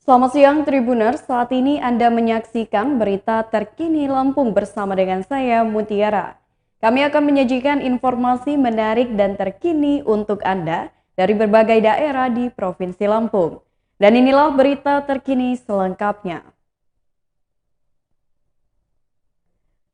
Selamat siang Tribuners, saat ini Anda menyaksikan berita terkini Lampung bersama dengan saya Mutiara. Kami akan menyajikan informasi menarik dan terkini untuk Anda dari berbagai daerah di Provinsi Lampung. Dan inilah berita terkini selengkapnya.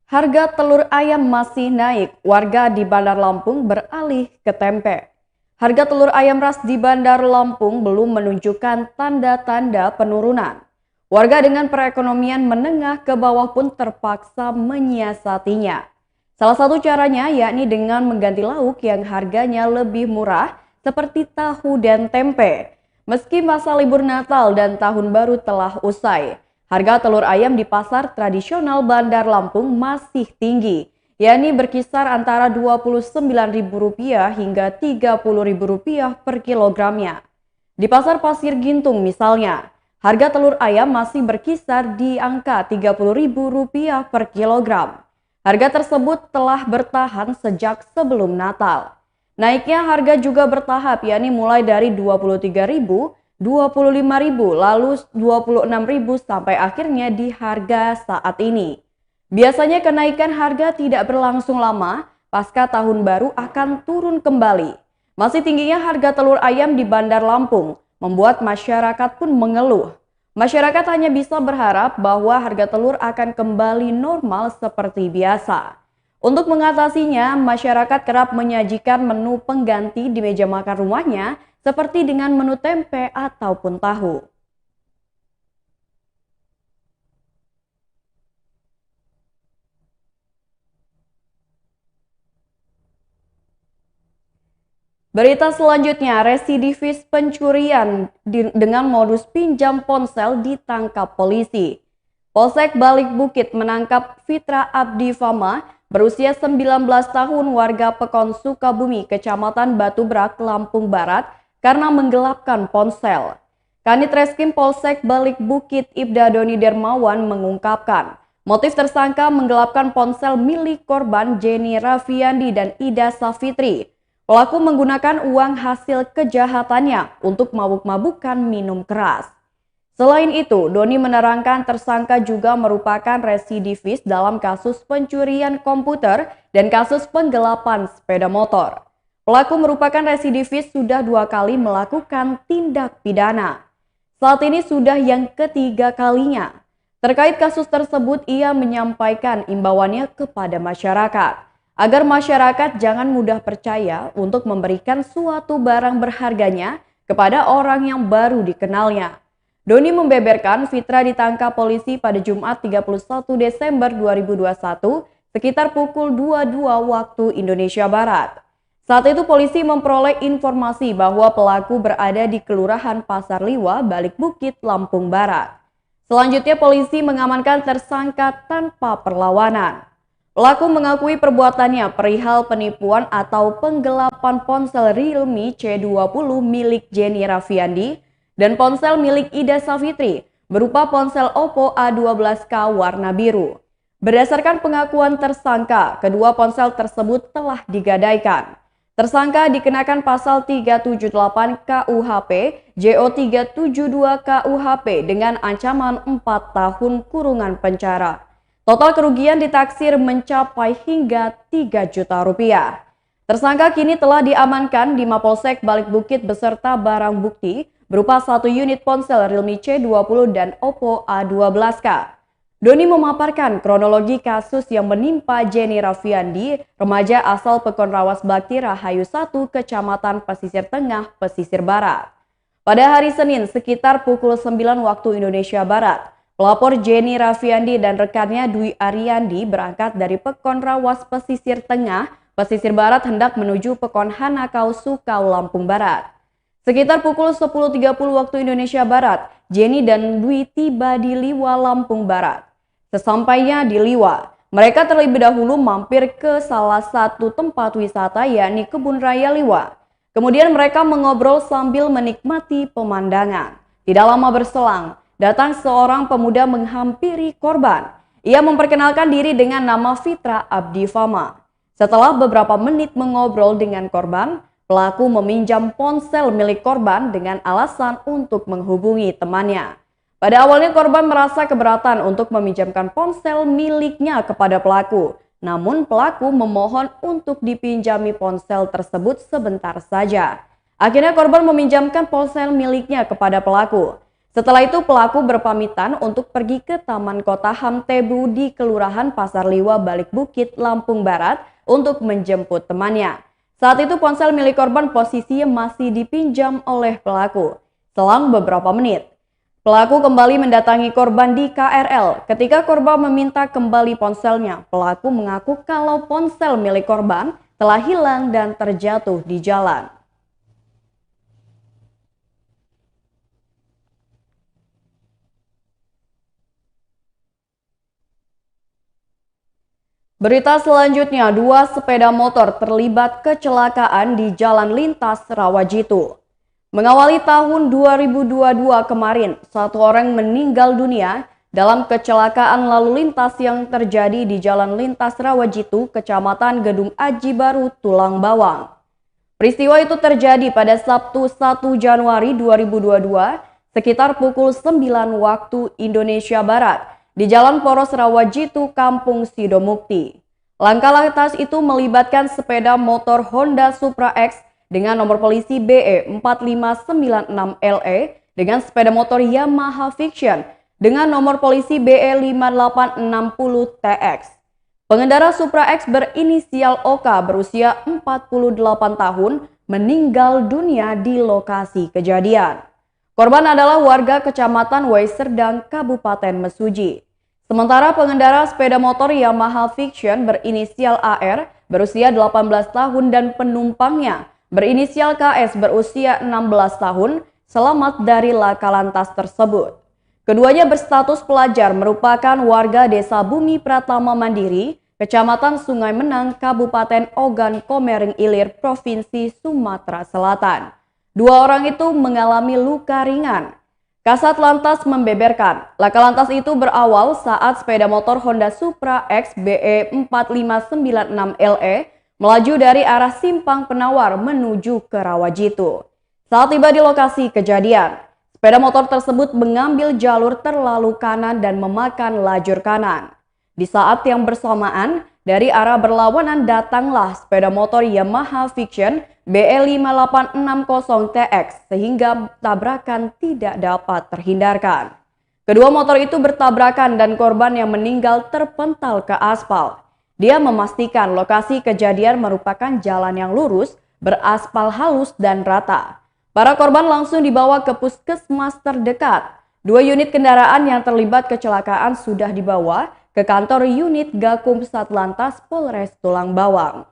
Harga telur ayam masih naik, warga di Bandar Lampung beralih ke tempe. Harga telur ayam ras di Bandar Lampung belum menunjukkan tanda-tanda penurunan. Warga dengan perekonomian menengah ke bawah pun terpaksa menyiasatinya. Salah satu caranya yakni dengan mengganti lauk yang harganya lebih murah seperti tahu dan tempe. Meski masa libur Natal dan Tahun Baru telah usai, harga telur ayam di pasar tradisional Bandar Lampung masih tinggi, yakni berkisar antara Rp29.000 hingga Rp30.000 per kilogramnya. Di pasar Pasir Gintung misalnya, harga telur ayam masih berkisar di angka Rp30.000 per kilogram. Harga tersebut telah bertahan sejak sebelum Natal. Naiknya harga juga bertahap, yakni mulai dari Rp23.000, Rp25.000, lalu Rp26.000 sampai akhirnya di harga saat ini. Biasanya kenaikan harga tidak berlangsung lama, pasca Tahun Baru akan turun kembali. Masih tingginya harga telur ayam di Bandar Lampung membuat masyarakat pun mengeluh. Masyarakat hanya bisa berharap bahwa harga telur akan kembali normal seperti biasa. Untuk mengatasinya, masyarakat kerap menyajikan menu pengganti di meja makan rumahnya seperti dengan menu tempe ataupun tahu. Berita selanjutnya, residivis pencurian dengan modus pinjam ponsel ditangkap polisi. Polsek Balik Bukit menangkap Fitra Abdi Fama, berusia 19 tahun, warga Pekon Sukabumi, Kecamatan Batubrak, Lampung Barat, karena menggelapkan ponsel. Kanit Reskrim Polsek Balik Bukit Ibda Doni Dermawan mengungkapkan, motif tersangka menggelapkan ponsel milik korban Jenny Rafiandi dan Ida Safitri. Pelaku menggunakan uang hasil kejahatannya untuk mabuk-mabukan minum keras. Selain itu, Doni menerangkan tersangka juga merupakan residivis dalam kasus pencurian komputer dan kasus penggelapan sepeda motor. Pelaku merupakan residivis sudah 2 kali melakukan tindak pidana. Saat ini sudah yang ketiga kalinya. Terkait kasus tersebut, ia menyampaikan imbauannya kepada masyarakat agar masyarakat jangan mudah percaya untuk memberikan suatu barang berharganya kepada orang yang baru dikenalnya. Doni membeberkan Fitra ditangkap polisi pada Jumat 31 Desember 2021 sekitar pukul 22 waktu Indonesia Barat. Saat itu polisi memperoleh informasi bahwa pelaku berada di Kelurahan Pasar Liwa, Balik Bukit, Lampung Barat. Selanjutnya polisi mengamankan tersangka tanpa perlawanan. Pelaku mengakui perbuatannya perihal penipuan atau penggelapan ponsel Realme C20 milik Jenny Rafiandi dan ponsel milik Ida Safitri berupa ponsel Oppo A12K warna biru. Berdasarkan pengakuan tersangka, kedua ponsel tersebut telah digadaikan. Tersangka dikenakan pasal 378 KUHP, JO 372 KUHP dengan ancaman 4 tahun kurungan penjara. Total kerugian ditaksir mencapai hingga Rp3 juta. Tersangka kini telah diamankan di Mapolsek Balik Bukit beserta barang bukti berupa 1 unit ponsel Realme C20 dan Oppo A12K. Doni memaparkan kronologi kasus yang menimpa Jenny Rafiandi, remaja asal Pekon Rawas Bakti Rahayu 1, Kecamatan Pesisir Tengah, Pesisir Barat. Pada hari Senin sekitar pukul 9 waktu Indonesia Barat, pelapor Jenny Rafiandi dan rekannya Dwi Ariandi berangkat dari Pekon Rawas Pesisir Tengah, Pesisir Barat hendak menuju Pekon Hanakau Sukau, Lampung Barat. Sekitar pukul 10.30 waktu Indonesia Barat, Jenny dan Dwi tiba di Liwa, Lampung Barat. Sesampainya di Liwa, mereka terlebih dahulu mampir ke salah satu tempat wisata yakni Kebun Raya Liwa. Kemudian mereka mengobrol sambil menikmati pemandangan. Tidak lama berselang, datang seorang pemuda menghampiri korban. Ia memperkenalkan diri dengan nama Fitra Abdi Fama. Setelah beberapa menit mengobrol dengan korban, pelaku meminjam ponsel milik korban dengan alasan untuk menghubungi temannya. Pada awalnya korban merasa keberatan untuk meminjamkan ponsel miliknya kepada pelaku. Namun pelaku memohon untuk dipinjami ponsel tersebut sebentar saja. Akhirnya korban meminjamkan ponsel miliknya kepada pelaku. Setelah itu pelaku berpamitan untuk pergi ke Taman Kota Hamtebu di Kelurahan Pasar Liwa Balik Bukit, Lampung Barat untuk menjemput temannya. Saat itu ponsel milik korban posisinya masih dipinjam oleh pelaku. Selang beberapa menit, pelaku kembali mendatangi korban di KRL. Ketika korban meminta kembali ponselnya, pelaku mengaku kalau ponsel milik korban telah hilang dan terjatuh di jalan. Berita selanjutnya, 2 sepeda motor terlibat kecelakaan di Jalan Lintas Rawajitu. Mengawali tahun 2022 kemarin, 1 orang meninggal dunia dalam kecelakaan lalu lintas yang terjadi di Jalan Lintas Rawajitu, Kecamatan Gedung Aji Baru, Tulang Bawang. Peristiwa itu terjadi pada Sabtu 1 Januari 2022 sekitar pukul 9 waktu Indonesia Barat di Jalan Poros Rawajitu, Kampung Sidomukti. Langkah lantas itu melibatkan sepeda motor Honda Supra X dengan nomor polisi BE 4596LE dengan sepeda motor Yamaha Fiction dengan nomor polisi BE 5860TX. Pengendara Supra X berinisial OK berusia 48 tahun meninggal dunia di lokasi kejadian. Korban adalah warga Kecamatan Waiserdang, Kabupaten Mesuji. Sementara pengendara sepeda motor Yamaha Fiction berinisial AR berusia 18 tahun dan penumpangnya berinisial KS berusia 16 tahun selamat dari laka lantas tersebut. Keduanya berstatus pelajar merupakan warga Desa Bumi Pratama Mandiri, Kecamatan Sungai Menang, Kabupaten Ogan Komering Ilir, Provinsi Sumatera Selatan. 2 orang itu mengalami luka ringan. Kasat Lantas membeberkan, laka lantas itu berawal saat sepeda motor Honda Supra X BE 4596LE melaju dari arah Simpang Penawar menuju ke Rawajitu. Saat tiba di lokasi kejadian, sepeda motor tersebut mengambil jalur terlalu kanan dan memakan lajur kanan. Di saat yang bersamaan, dari arah berlawanan datanglah sepeda motor Yamaha Fiction BE 5860TX sehingga tabrakan tidak dapat terhindarkan. Kedua motor itu bertabrakan dan korban yang meninggal terpental ke aspal. Dia memastikan lokasi kejadian merupakan jalan yang lurus, beraspal halus dan rata. Para korban langsung dibawa ke puskesmas terdekat. 2 unit kendaraan yang terlibat kecelakaan sudah dibawa ke kantor unit Gakum Satlantas Polres Tulang Bawang.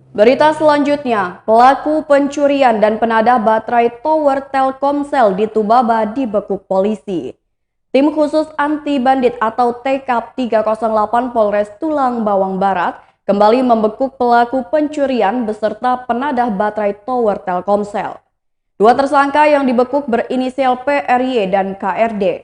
Berita selanjutnya, pelaku pencurian dan penadah baterai tower Telkomsel di Tubaba dibekuk polisi. Tim khusus anti bandit atau TKAP 308 Polres Tulang Bawang Barat kembali membekuk pelaku pencurian beserta penadah baterai tower Telkomsel. 2 tersangka yang dibekuk berinisial PRY dan KRD.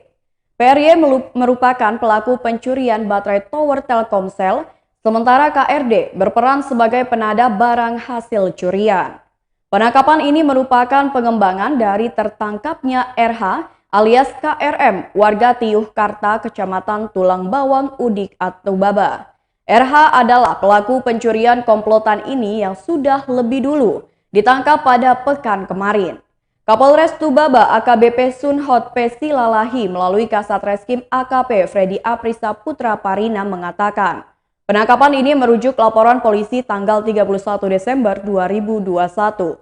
PRY merupakan pelaku pencurian baterai tower Telkomsel, sementara KRD berperan sebagai penadah barang hasil curian. Penangkapan ini merupakan pengembangan dari tertangkapnya RH alias KRM, warga Tiuh Karta, Kecamatan Tulang Bawang, Udik, Tubaba. RH adalah pelaku pencurian komplotan ini yang sudah lebih dulu ditangkap pada pekan kemarin. Kapolres Tubaba AKBP Sunhot P. Silalahi melalui Kasat Reskrim AKP Freddy Aprisa Putra Parina mengatakan, penangkapan ini merujuk laporan polisi tanggal 31 Desember 2021.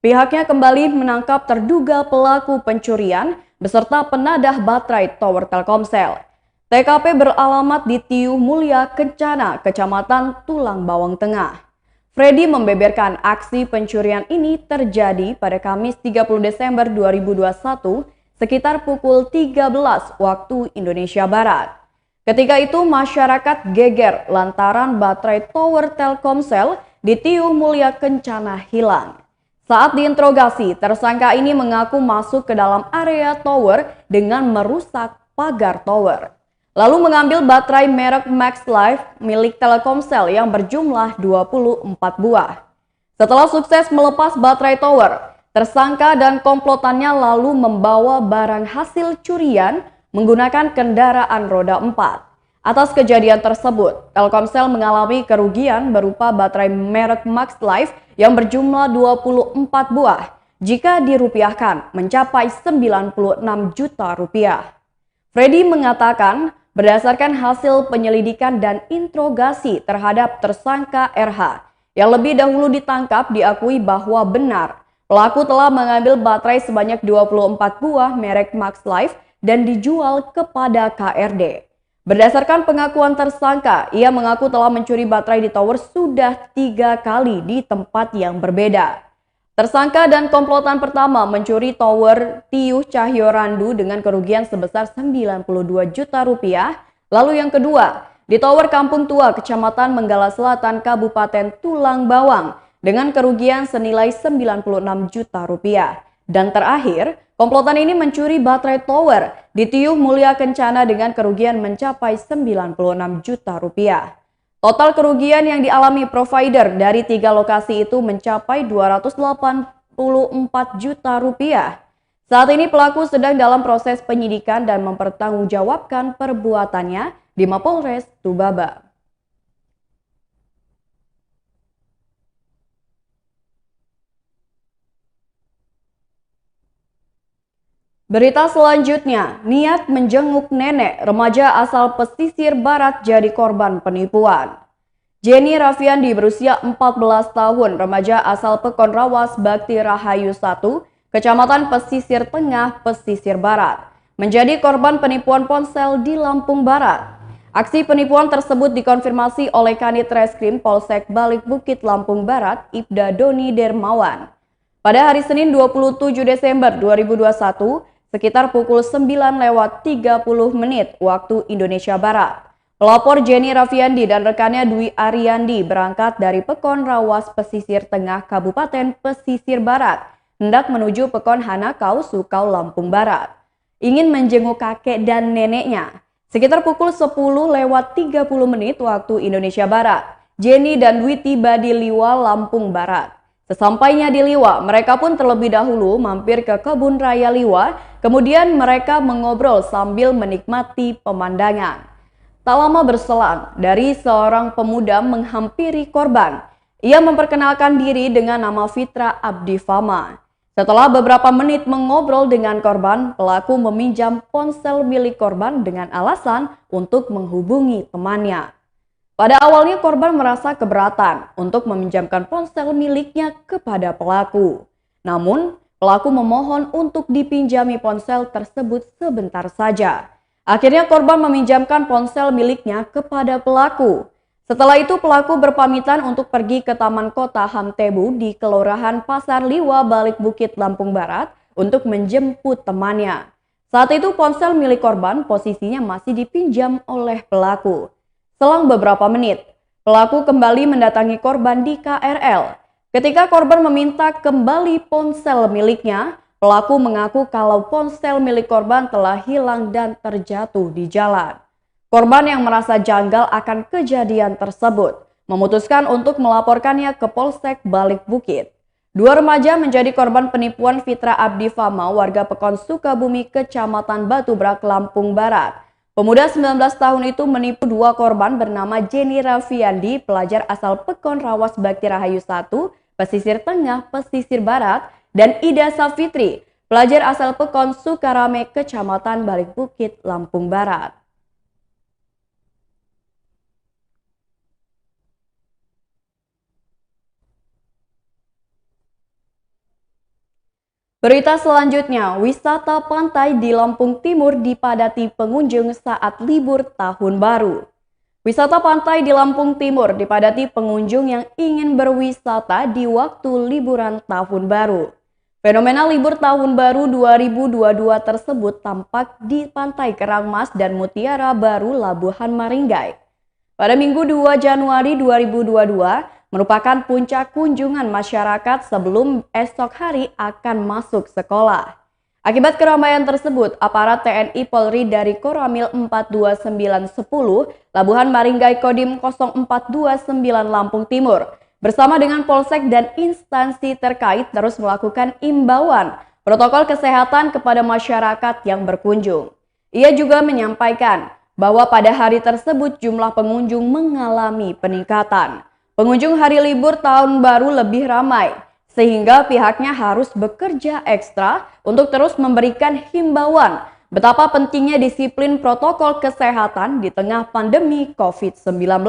Pihaknya kembali menangkap terduga pelaku pencurian beserta penadah baterai tower Telkomsel. TKP beralamat di Tiuh Mulia Kencana, Kecamatan Tulang Bawang Tengah. Freddy membeberkan aksi pencurian ini terjadi pada Kamis 30 Desember 2021 sekitar pukul 13 waktu Indonesia Barat. Ketika itu masyarakat geger lantaran baterai tower Telkomsel di Tiuh Mulia Kencana hilang. Saat diinterogasi, tersangka ini mengaku masuk ke dalam area tower dengan merusak pagar tower. lalu mengambil baterai merek MaxLife milik Telkomsel yang berjumlah 24 buah. Setelah sukses melepas baterai tower, tersangka dan komplotannya lalu membawa barang hasil curian menggunakan kendaraan roda 4. Atas kejadian tersebut, Telkomsel mengalami kerugian berupa baterai merek MaxLife yang berjumlah 24 buah jika dirupiahkan mencapai 96 juta rupiah. Freddy mengatakan berdasarkan hasil penyelidikan dan interogasi terhadap tersangka RH yang lebih dahulu ditangkap diakui bahwa benar pelaku telah mengambil baterai sebanyak 24 buah merek MaxLife dan dijual kepada KRD. Berdasarkan pengakuan tersangka, ia mengaku telah mencuri baterai di tower sudah 3 kali di tempat yang berbeda. Tersangka dan komplotan pertama mencuri tower Tiuh Cahyorandu dengan kerugian sebesar 92 juta rupiah. Lalu yang kedua, di tower Kampung Tua, Kecamatan Menggala Selatan, Kabupaten Tulang Bawang dengan kerugian senilai 96 juta rupiah. Dan terakhir, komplotan ini mencuri baterai tower di Tiuh Mulia Kencana dengan kerugian mencapai 96 juta rupiah. Total kerugian yang dialami provider dari 3 lokasi itu mencapai 284 juta rupiah. Saat ini pelaku sedang dalam proses penyidikan dan mempertanggungjawabkan perbuatannya di Mapolres Tubaba. Berita selanjutnya, niat menjenguk nenek remaja asal pesisir barat jadi korban penipuan. Jenny Rafiandi berusia 14 tahun, remaja asal Pekon Rawas Bakti Rahayu 1, Kecamatan Pesisir Tengah, Pesisir Barat, menjadi korban penipuan ponsel di Lampung Barat. Aksi penipuan tersebut dikonfirmasi oleh Kanit Reskrim Polsek Balik Bukit Lampung Barat, Ibda Doni Dermawan. Pada hari Senin 27 Desember 2021, sekitar pukul 9:30 waktu Indonesia Barat. Pelapor Jenny Rafiandi dan rekannya Dwi Ariandi berangkat dari Pekon Rawas Pesisir Tengah Kabupaten Pesisir Barat, hendak menuju Pekon Hanakau Sukau Lampung Barat. Ingin menjenguk kakek dan neneknya. Sekitar pukul 10:30 waktu Indonesia Barat, Jenny dan Dwi tiba di Liwa, Lampung Barat. Sesampainya di Liwa, mereka pun terlebih dahulu mampir ke Kebun Raya Liwa, kemudian mereka mengobrol sambil menikmati pemandangan. Tak lama berselang, dari seorang pemuda menghampiri korban. Ia memperkenalkan diri dengan nama Fitra Abdi Fama. Setelah beberapa menit mengobrol dengan korban, pelaku meminjam ponsel milik korban dengan alasan untuk menghubungi temannya. Pada awalnya korban merasa keberatan untuk meminjamkan ponsel miliknya kepada pelaku. Namun, pelaku memohon untuk dipinjami ponsel tersebut sebentar saja. Akhirnya korban meminjamkan ponsel miliknya kepada pelaku. Setelah itu pelaku berpamitan untuk pergi ke Taman Kota Hamtebu di Kelurahan Pasar Liwa, Balik Bukit, Lampung Barat untuk menjemput temannya. Saat itu ponsel milik korban posisinya masih dipinjam oleh pelaku. Selang beberapa menit, pelaku kembali mendatangi korban di KRL. Ketika korban meminta kembali ponsel miliknya, pelaku mengaku kalau ponsel milik korban telah hilang dan terjatuh di jalan. Korban yang merasa janggal akan kejadian tersebut memutuskan untuk melaporkannya ke Polsek Balik Bukit. 2 remaja menjadi korban penipuan Fitra Abdi Fama, warga Pekon Sukabumi, Kecamatan Batubrak, Lampung Barat. Pemuda 19 tahun itu menipu 2 korban bernama Jenny Rafiandi, pelajar asal Pekon Rawas Bakti Rahayu 1, Pesisir Tengah, Pesisir Barat, dan Ida Safitri, pelajar asal Pekon Sukarame, Kecamatan Balik Bukit, Lampung Barat. Berita selanjutnya, wisata pantai di Lampung Timur dipadati pengunjung saat libur tahun baru. Wisata pantai di Lampung Timur dipadati pengunjung yang ingin berwisata di waktu liburan tahun baru. Fenomena libur tahun baru 2022 tersebut tampak di Pantai Kerangmas dan Mutiara Baru, Labuhan Maringgai. Pada Minggu 2 Januari 2022, merupakan puncak kunjungan masyarakat sebelum esok hari akan masuk sekolah. Akibat keramaian tersebut, aparat TNI Polri dari Koramil 42910, Labuhan Maringgai Kodim 0429 Lampung Timur, bersama dengan Polsek dan instansi terkait terus melakukan imbauan protokol kesehatan kepada masyarakat yang berkunjung. Ia juga menyampaikan bahwa pada hari tersebut jumlah pengunjung mengalami peningkatan. Pengunjung hari libur tahun baru lebih ramai, sehingga pihaknya harus bekerja ekstra untuk terus memberikan himbauan betapa pentingnya disiplin protokol kesehatan di tengah pandemi COVID-19.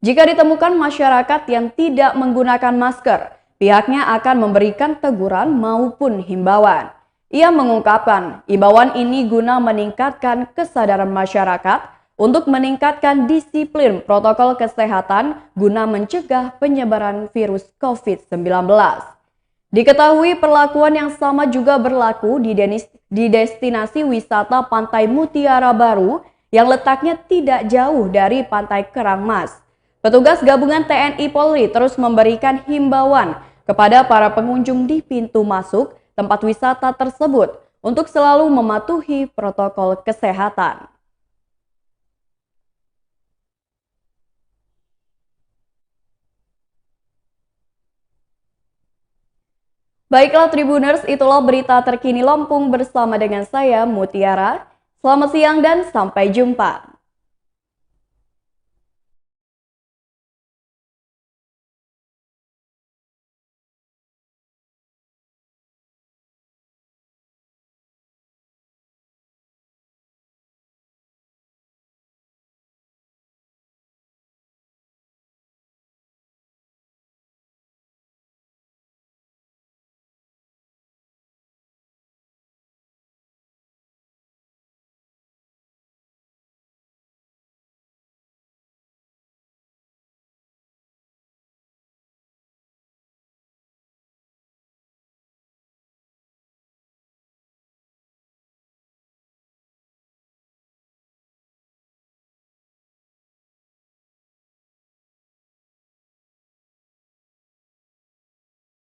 Jika ditemukan masyarakat yang tidak menggunakan masker, pihaknya akan memberikan teguran maupun himbauan. Ia mengungkapkan, imbauan ini guna meningkatkan kesadaran masyarakat untuk meningkatkan disiplin protokol kesehatan guna mencegah penyebaran virus COVID-19. Diketahui perlakuan yang sama juga berlaku di destinasi wisata Pantai Mutiara Baru yang letaknya tidak jauh dari Pantai Kerangmas. Petugas gabungan TNI Polri terus memberikan himbauan kepada para pengunjung di pintu masuk tempat wisata tersebut untuk selalu mematuhi protokol kesehatan. Baiklah Tribuners, itulah berita terkini Lampung bersama dengan saya Mutiara. Selamat siang dan sampai jumpa.